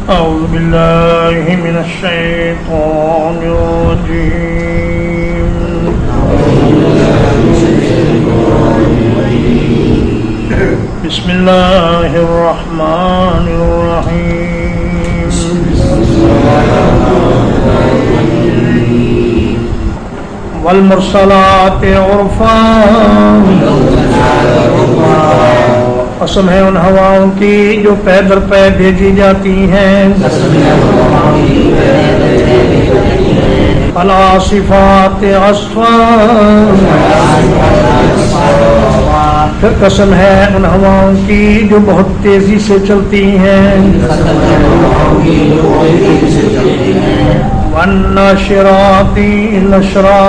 أعوذ بالله من الشيطان الرجيم بسم الله الرحمن الرحيم والمرسلات عرفا قسم ہے ان ہواؤں کی جو پے در پے بھیجی جاتی ہیں فالعاصفات عصفا پھر قسم ہے ان ہواؤں کی جو بہت تیزی سے چلتی ہیں والناشرات نشرا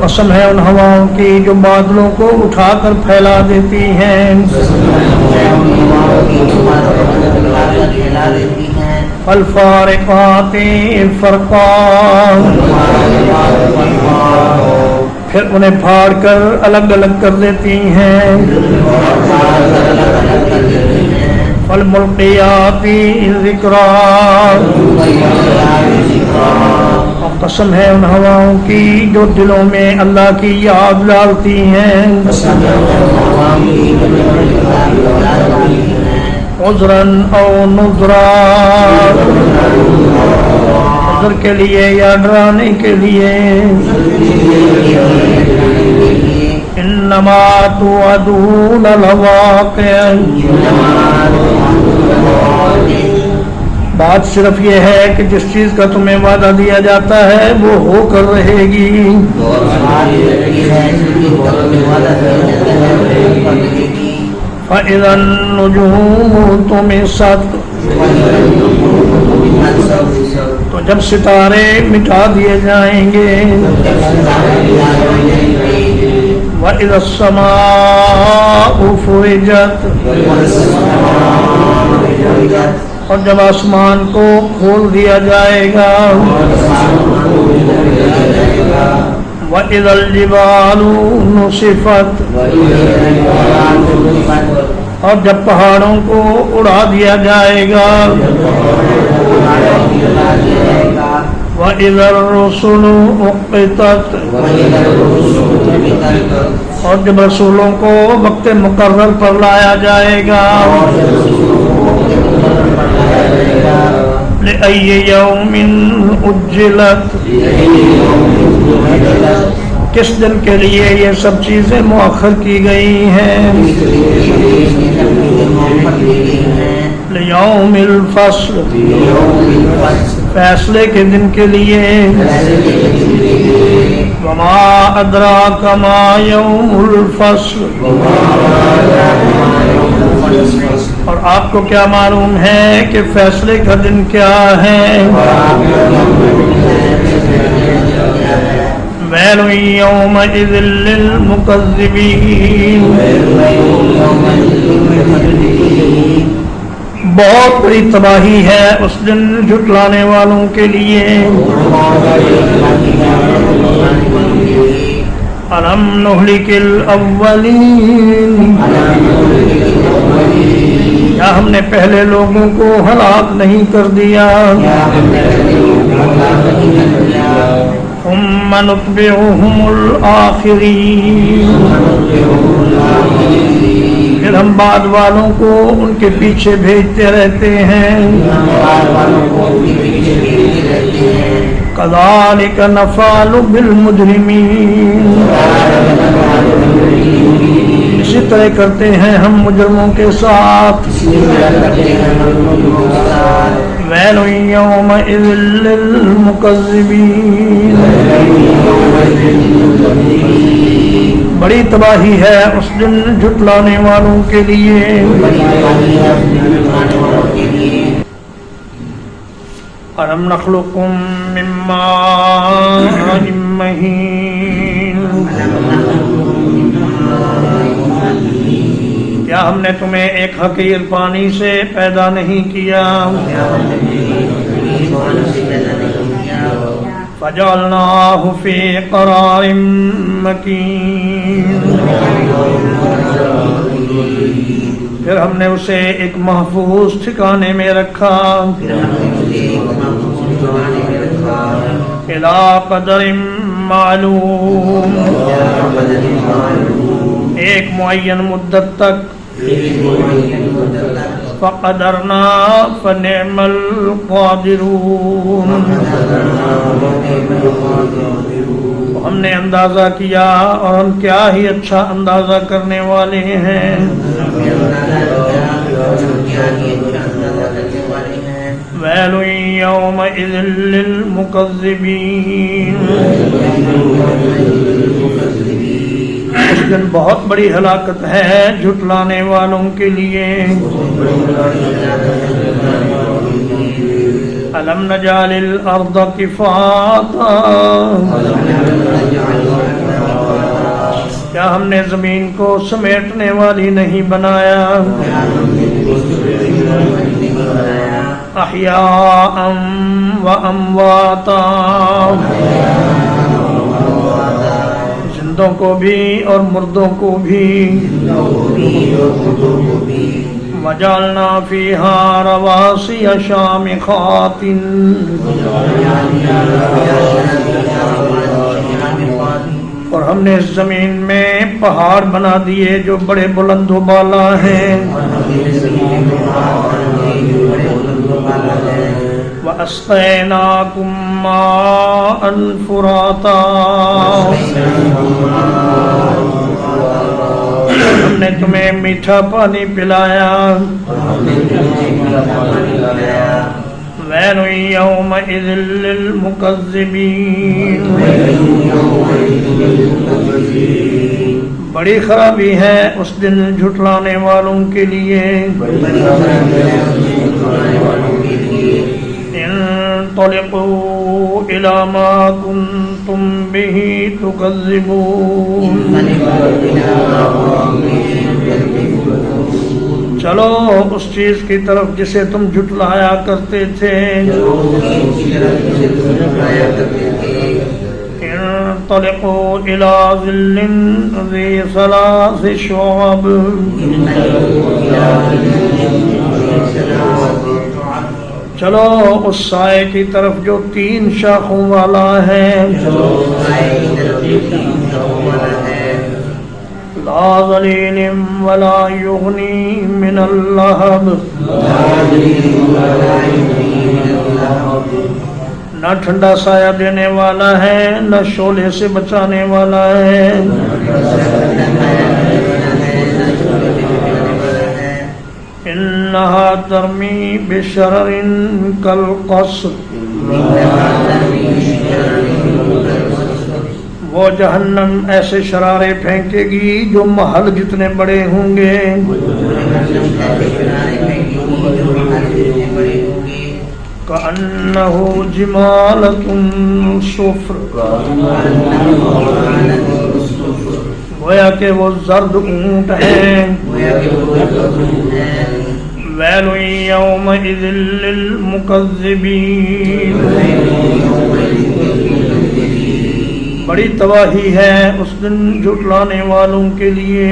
قسم ہے ان ہواؤں کی جو بادلوں کو اٹھا کر پھیلا دیتی ہیں فالفارقات فرقا پھر انہیں پھاڑ کر الگ الگ کر دیتی ہیں فالملقیات ذکرا قسم ہے ان ہواؤں کی جو دلوں میں اللہ کی یاد ڈالتی ہیں عذرا او نذرا عذر کے لیے یا ڈرانے کے لیے انما توعدون لواقع بات صرف یہ ہے کہ جس چیز کا تمہیں وعدہ دیا جاتا ہے وہ ہو کر رہے گی فَإِذَا النُّجُومُ طُمِسَتْ تو جب ستارے مٹا دیے جائیں گے وَإِذَا السَّمَاءُ فُرِجَتْ اور جب آسمان کو کھول دیا جائے گا وَإِذَا الْجِبَالُ نُصِفَتْ اور جب پہاڑوں کو اڑا دیا جائے گا وَإِذَا الرُّسُلُ أُقِّتَتْ اور جب رسولوں کو وقت مقرر پر لایا جائے گا لِأَيِّ يَوْمٍ أُجِّلَتْ کس دن کے لیے یہ سب چیزیں مؤخر کی گئی ہیں لِيَوْمِ الْفَصْلِ فیصلے کے دن کے لیے وَمَا أَدْرَاكَ مَا يَوْمُ الْفَصْلِ اور آپ کو کیا معلوم ہے کہ فیصلے کا دن کیا ہے وَيْلٌ يَوْمَئِذٍ لِّلْمُكَذِّبِينَ بہت بڑی تباہی ہے اس دن جھٹلانے والوں کے لیے أَلَمْ نُهْلِكِ الْأَوَّلِينَ کیا ہم نے پہلے لوگوں کو ہلاک نہیں کر دیا ثُمَّ نُتْبِعُهُمُ الْآخِرِينَ پھر ہم بعد والوں کو ان کے پیچھے بھیجتے رہتے ہیں كَذَلِكَ نَفْعَلُ بِالْمُجْرِمِينَ اسی طرح کرتے ہیں ہم مجرموں کے ساتھ وَيْلٌ يَوْمَئِذٍ لِّلْمُكَذِّبِينَ بڑی تباہی ہے اس دن جھٹلانے والوں کے لیے أَلَمْ نَخْلُقكُّم مِّن مَّاءٍ مَّهِينٍ کیا ہم نے تمہیں ایک حقیر پانی سے پیدا نہیں کیا فَجَعَلْنَاهُ فِي قَرَارٍ مَّكِينٍ پھر ہم نے اسے ایک محفوظ ٹھکانے میں رکھا الی قدر معلوم، ایک معین مدت تک، فقدرنا فنعم القادرون، ہم نے اندازہ کیا اور ہم کیا ہی اچھا اندازہ کرنے والے ہیں۔ ویل یومئذ للمکذبین، اس دن بہت بڑی ہلاکت ہے جھٹلانے والوں کے لیے۔ الم نجعل الارض کفاتا، کیا ہم نے زمین کو سمیٹنے والی نہیں بنایا؟ احیاء و امواتا، زندوں کو بھی اور مردوں کو بھی۔ وجعلنا فیہا رواسی شامخات، اور ہم نے اس زمین میں پہاڑ بنا دیے جو بڑے بلند و بالا ہیں۔ وَأَسْقَيْنَاكُمْ مَاءً فُرَاتًا، ہم نے تمہیں میٹھا پانی پلایا۔ وَيْلٌ يَوْمَئِذٍ لِّلْمُكَذِّبِينَ، بڑی خرابی ہے اس دن جھٹلانے والوں کے لیے۔ انطلقوا إلى ما كنتم به تكذبون، چلو اس چیز کی طرف جسے تم جھٹلایا کرتے تھے۔ انطلقوا إلى ظل ذي ثلاث شعب، چلو اس سائے کی طرف جو 3 شاخوں والا ہے۔ لا ظلیل ولا یغنی من اللہب، نہ ٹھنڈا سایہ دینے والا ہے نہ شعلے سے بچانے والا ہے۔ انہا ترمی بشرر کالقصر، وہ جہنم ایسے شرارے پھینکے گی جو محل جتنے بڑے ہوں گے۔ کأنہ جمالۃ صفر، گویا کہ وہ زرد اونٹ ہیں۔ ویل یومئذ للمکذبین، بڑی تباہی ہے اس دن جھٹلانے والوں کے لیے۔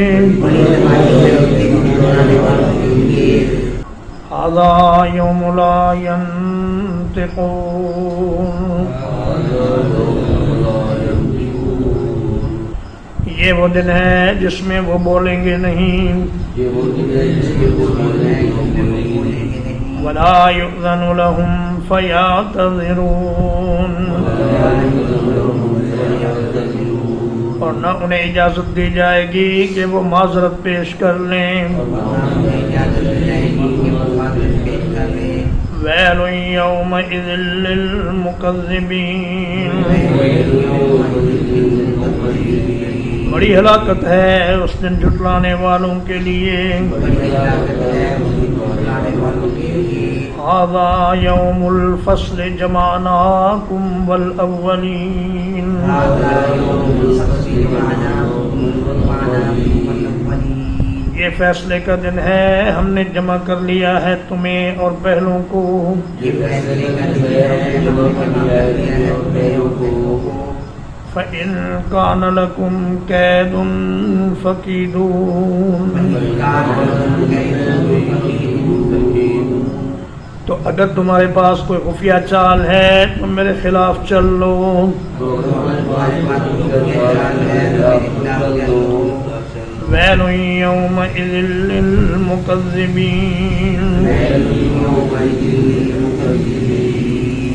ھذا یوم لا ینطقون، یہ وہ دن ہے جس میں وہ بولیں گے نہیں۔ ولا یؤذن لهم فیعتذرون، اور نہ انہیں اجازت دی جائے گی کہ وہ معذرت پیش کر لیں۔ ویل یومئذ للمکذبین، بڑی ہلاکت ہے اس دن جھٹلانے والوں کے لیے۔ ھذا یوم الفصل جمعناکم والاولین، یہ فیصلے کا دن ہے، ہم نے جمع کر لیا ہے تمہیں اور پہلوں کو۔ فإن كان لكم كيد فكيدون تو اگر تمہارے پاس کوئی خفیہ چال ہے تو میرے خلاف چل لو. ویل یومئذ للمکذبین،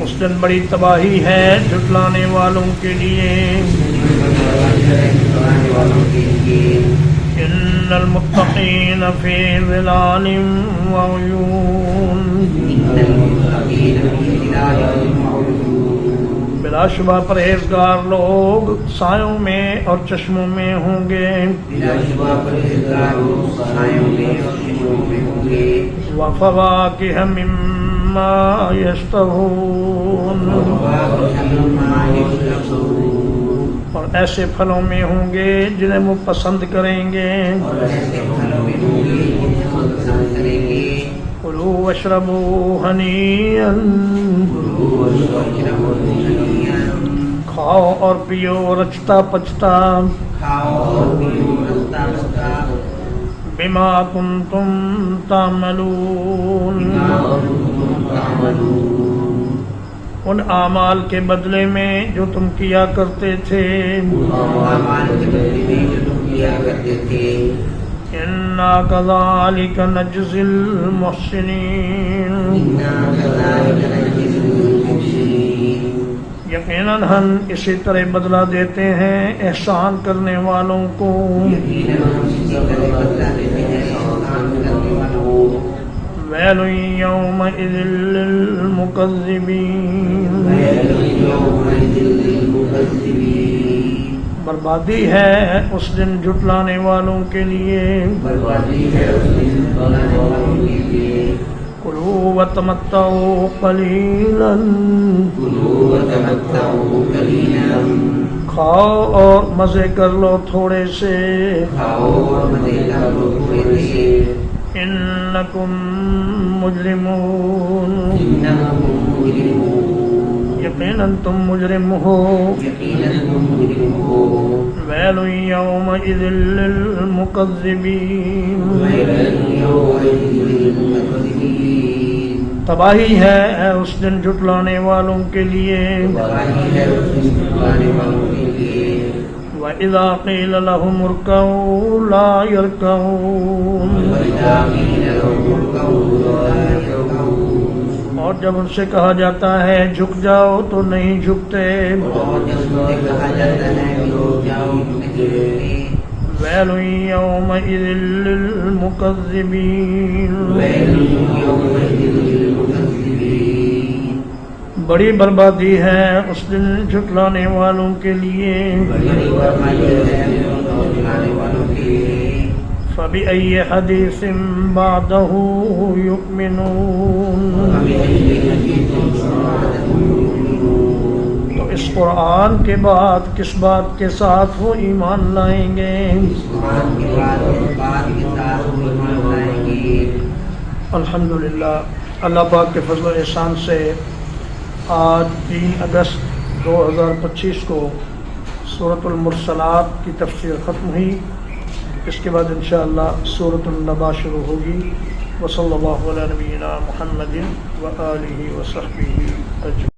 اس دن بڑی تباہی ہے جھٹلانے والوں کے لیے. ان المتقین فی ظلال وعیون، بلا شبہ پرہیزگار لوگ سایوں میں اور چشموں میں ہوں گے. وفواکہ مما یشتہون، اور ایسے پھلوں میں ہوں گے جنہیں وہ پسند کریں گے. کلوا واشربوا ہنیئا، کھاؤ اور پیو رچتا پچتا. بما کنتم تعملون، ان اعمال کے بدلے میں جو تم کیا کرتے تھے. انا کذالک نجزی المحسنین، یقیناً ہم اسی طرح بدلہ دیتے ہیں احسان کرنے والوں کو. ویل یومئذ للمکذبین، بربادی ہے اس دن جھٹلانے والوں کے لیے. کلوا وتمتعوا قلیلا، کھاؤ اور مزے کر لو تھوڑے سے. انکم مجرمون، یقیناً تم مجرم ہو. ویل یومئذ للمکذبین، تباہی ہے اس دن جھٹلانے والوں کے لیے. وَإِذَا قِيلَ لَهُمُ ارْكَعُوا لَا يَرْكَعُونَ، اور جب ان سے کہا جاتا ہے جھک جاؤ تو نہیں جھکتے. ویل یومئذ للمکذبین، بڑی بربادی ہے اس دن جھٹلانے والوں کے لیے. فَبِأَيِّ حَدِيثٍ بَعْدَهُ يُؤْمِنُونَ، تو اس قرآن کے بعد کس بات کے ساتھ وہ ایمان لائیں گے. الحمدللہ، اللہ پاک کے فضل و احسان سے آج 3 اگست 2025 کو سورۃ المرسلات کی تفسیر ختم ہوئی. اس کے بعد انشاءاللہ سورۃ النبا شروع ہوگی. وصلی اللہ علی نبینا محمد وآلہ وصحبہ اجمعین.